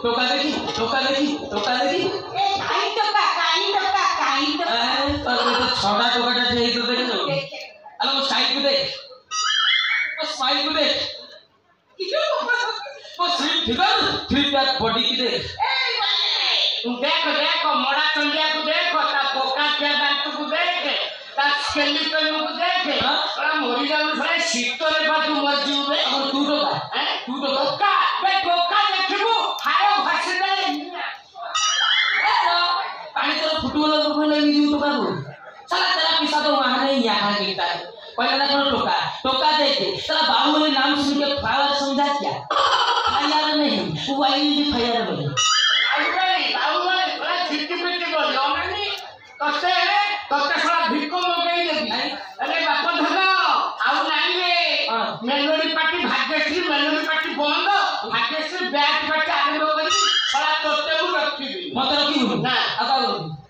टोका देखी टोका देखी ए काई टोका तो छोटा टोकाटा जे तो देख तो अरे वो साइड को देख वो स्माइल को देख वो ठीक है बॉडी की देख देखो मोड़ा चंडिया को देखो ता पोका क्या दांत को देख ता स्केलेटन को देख बड़ा मोरी जाऊ सारे शीतरे बा तू मर जीवे और तू तो टोका बे टोका देखबो हायो भाषे दे पानी तेरा फुटबॉल को पहले भी तो बाबू चला तेरा पिसा तो वहां नहीं यहाँ गिरता है पहले ना करो टोका देख तेरा बाबू ने नाम सुन के फायर समझा क्या फायर नहीं वाइल्ड फायर नहीं बाबू वाले बड़ा छिटकी पिटकी बोल लो नहीं कसे साला भिको मगई देबी अरे बाप धनो आउ नाही रे मेलोडी पार्टी भाग्यश्री बंद भाग्यश्री बैट पार्टी आरंभ करी साला तोते मु रखिबी मत रखी ना आता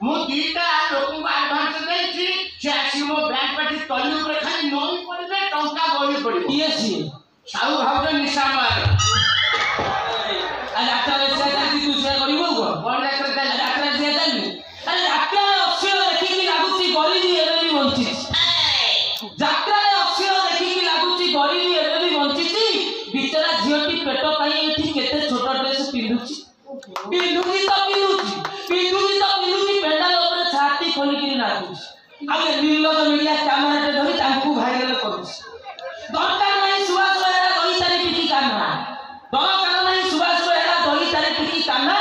मु दीटा लोक को एडवांस देछि से आसी मो बैट पार्टी तली ऊपर खाली नई पड़बे टंका गली पड़बे टीएससी साउ भाव निशा मार आज डाक्टर से जाती तू से करिवो को बोल डाक्टर से जानी अरे डाक्टर अक्षर देखि कि लागुची गरीबी एबे भी वंचित डाक्टर अक्षर देखि कि लागुची गरीबी एबे भी वंचित बिचरा झियोटी पेट पाई एठी केते छोट ड्रेस पिंदुची पेंडाल ऊपर छाती खोली कि नाचुची आ ये नीलो तो मीडिया कैमरा टे धरी तांकू भाइरल करूची दरकार नहीं सुभाष रोहेरा दही तारी पिटी कान्हा दरकार नहीं सुभाष रोहेरा दही तारी पिटी कान्हा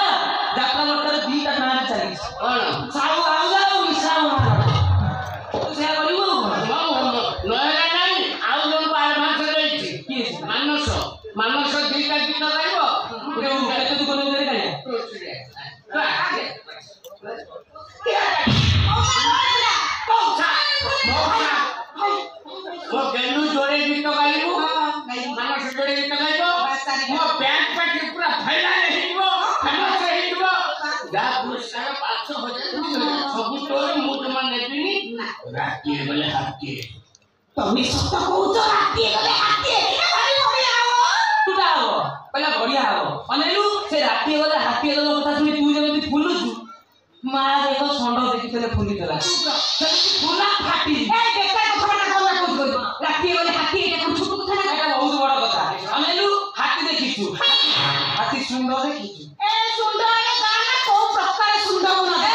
जात्रा दरकार दीटा नारे चली कोन साउ आउला मिसाउ तो से करिवो नयरा नहीं आउ लोन को एडवांस देछि की मानस दीटा गीत गाइबो केते तू कोन करे काया वो गेलू जोड़े गीत गाइबो मानस जोड़े गीत गाइबो वो बैंक पे पूरा फैला हिटबो फेमस हिटबो जा पुरस्कार 500,000 सब तोर मुठ मान नेबिनी राती बोले हाथी তুমি সত্য কହୁଛ রাতি গলে হাতি আরে বড়িয়া হবো टूटा हो पहला बढ़िया हो अनेलु से राती गले हाथी गले कथा सुनी तू जेमति फुलुछु मा देखो संडो देखि तले फुली तला सेमति फुला फाटी এই বেকার কথা না কওয়া কই রাতি গলে হাতি এটা কোন ছোট কথা না এটা बहुत बड़ कथा अनेलु हाथी देखिछु हाथी सुंदर देखिछु এ সুন্দর গানা কোন প্রকার সুন্দর না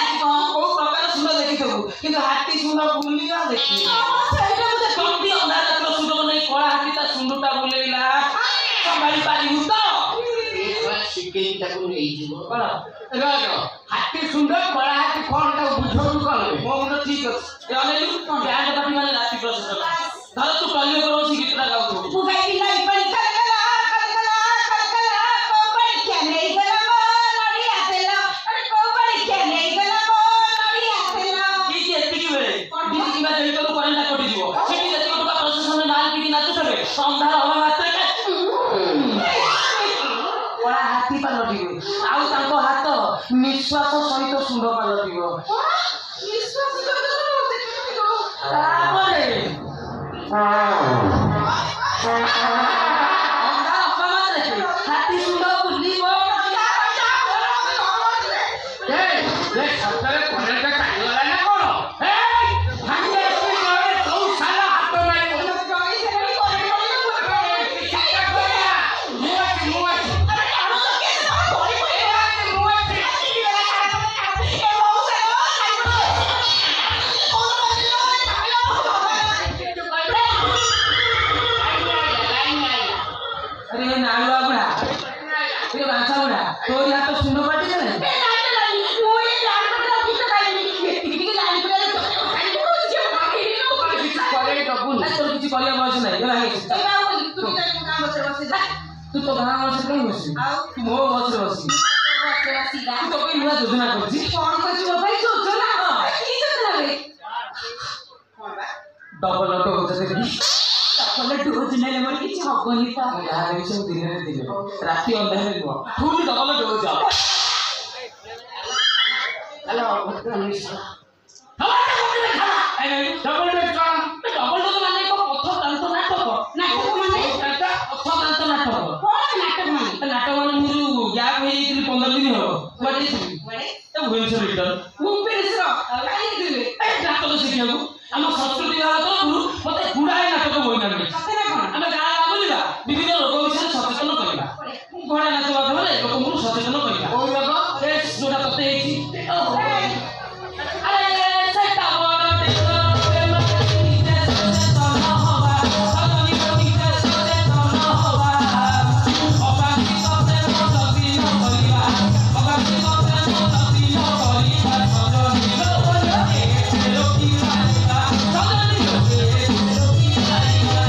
को प्रकार सुंदर देखिथबु किंतु हाथी सुंदर बुलिया देखि সেইটা বুঝে कभी अंधार रात सुंदर नहीं कला हाथी ता सुंदरटा बुलेला संभाली पारी हुतो शिकेई ताकू नहीं जीवो बड़ा एगो हाथी सुंदर बड़ा हाथी कोन ता बुझो कोन मो मुंड ठीक अछि ए अनेलु बैंड पार्टी माने राती प्रसन्न धर तू टल्ले करो सी गीतटा गाउ तू पुगाई लाई पण कलकला कोबड़ी के नहीं गला लड़ी आतेला अरे कोबड़ी के नहीं गला लड़ी आतेला की की एति की बेले दीदी की बात तो करंट कटि जीवो सेठी जति टका प्रशासन में नाल की नाचु थबे अंधार हवा मात्रे बड़ा हाथी पालटिबे आउ तांको हाथ निश्वास सहित सुंदर पालटिबो विश्वास करतो देखितो तापरे अंधार हवा मात्रे हाथी सुंदर बुलिबो ए सतरे कोने का काईला ना कोन ए भाग्य से करे तो साला हाथ मारी गई से नहीं करे मुआ अरे आरो तो के बड़ी बड़ी मुआ ए बहुत से अरे नालुआ बुढ़ा ये बांसा बुढ़ा तो यहाँ तो सुंदर पार्टी चले तोर किसी करिया बयस नहीं गला हे तू तो गाना बस नहीं बसी तू मो बस बसी तू तो कोई नया योजना करछि डबल ऑटो होते यार ये सब दिन राति अंधारे नुआ फुल डबल डोज जाओ हेलो डबल डोज माने को पथ तंत्र नाटक माने पथ तंत्र नाटक नाटक माने मुरु गैप हे 15 କୁଆଡେ ଯାଇଥିଲୁ? କୁଆଡେ? ଏ ଭୁବନେଶ୍ୱର ରିଟର୍ନ। ଭୁବନେଶ୍ୱର ଆଉ କାହିଁ ଯିବେ? ଏ ନାଟକ ଶିଖିବାକୁ ଆମ ସଂସ୍କୃତି ବିଭାଗ ତରଫରୁ ମତେ ଗୁଡାଏ ନାଟକ ବହିନା ମିଳିଛି। ସତରେ କଣ? ଆମେ ଗାଁ ଗାଁ ବୁଲିବା, ବିଭିନ୍ନ ରୋଗ ବିଷୟରେ ସଚେତନ କରିବା, ଘୋଡ଼ା ନାଚ ମାଧ୍ୟମରେ ଲୋକଙ୍କୁ ସଚେତନ କରିବା। କୋଉ ଲୋକ? ଏ ଯୋଉଟା ତତେ ହେଇଛି ଆରେ ସେଟା ବଡ ଟେକ ପ୍ରେମ ନିଜେ ସଚେତନ ହବା, ସଜନୀ ନିଜେ ସଚେତନ ହବା, ଅବାଞ୍ଛିତ ପ୍ରେମ ଯଦି ନ କରିବା, ଅବାଞ୍ଛିତ ପ୍ରେମ ଯଦି ନ କରିବା, ସଜନୀ ଲୋକେ ରୋକି ପାରିବା, ସଜନୀ ଲୋକେ ରୋକି ପାରିବା।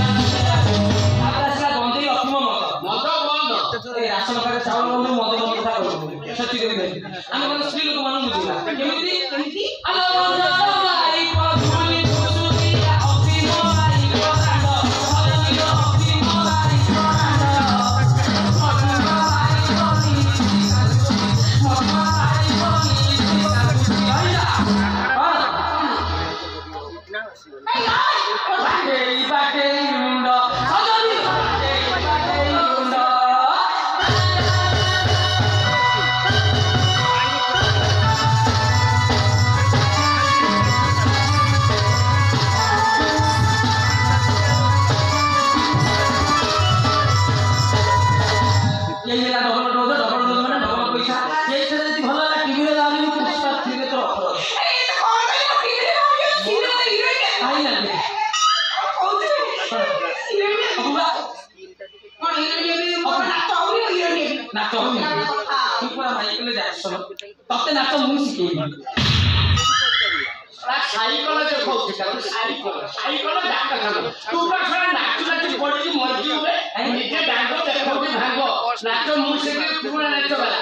ତାପରେ ଆସିଲା ଗଞ୍ଜେଇ ଅଫିମ ମଦ। ମଦ ବନ୍ଦ। ଏ ରାସନ କାର୍ଡ ଚାଉଳ ବନ୍ଧୁ ମଦ ବନ୍ଦ କଥା କହୁଛନ୍ତି ସେଥିପାଇଁ ଆମେ ମାନେ ସ୍ତ୍ରୀ ଲୋକମାନଙ୍କୁ ବୁଝିବା କେମିତି କେମିତି? ଆଲୋ ବନ୍ଧୁ ଆଇ ପଧୁଲି ସୁସୁକିଆ ଅଫିମ ଆଇ ପରାଣ୍ଡ ସଜନୀ ଅଫିମ ଆଇ ପରାଣ୍ଡ ଅଫିମ ଆଇ ପନି ଅଫିମ ଆଇ ପନି ଆଇଲା ବାଟେଇ ବାଟେଇ ମୁଣ୍ଡ ସଜନୀ ବାଟେଇ ବାଟେଇ ମୁଣ୍ଡ यही है डबल डोज ମାନେ ଡବଲ ପଇସା ଏଇ ଥରେ ଯଦି ଭଲ ହେଲା ଟିଭିରେ ଯାଉନି ପୁଷ୍ପା ଥିରେ ତ ଅଫର ଏଇ ତ କଣ କହିଲ? ଟିଭିରେ ବାହାରିବ, ସିନେମା ହିରୋଇନ। ଆଇ ନା କହୁଥିଲେ? ହିରୋଇନ। ଅବୁବା କଣ ହିରୋଇନ ହେବି? ମୋର ନାଚ ହଉନି, ମୁଁ ହିରୋଇନ ହେବି। ନାଚ ହଉନି ତୁ ପୁରା ମାଇକେଲ ଜ୍ୟାକ୍ସନ ତତେ ନାଚ ମୁଁ ଶିଖେଇବି ସାଇକେଲ ଦେଖଉଛି ସାଇକେଲ ଡାକ୍ତରଖାନା ତୁ ବା ସାରା ନାଚୁ ନାଚି ପଡିକି ମରିଯିବୁ ନିଜେ ଡାଙ୍ଗ ଦେଖଉଛି ଭାଙ୍ଗ ନାଚ ମୁଁ ଶିଖେଇ ପୁରା ନାଚ ଗଲା।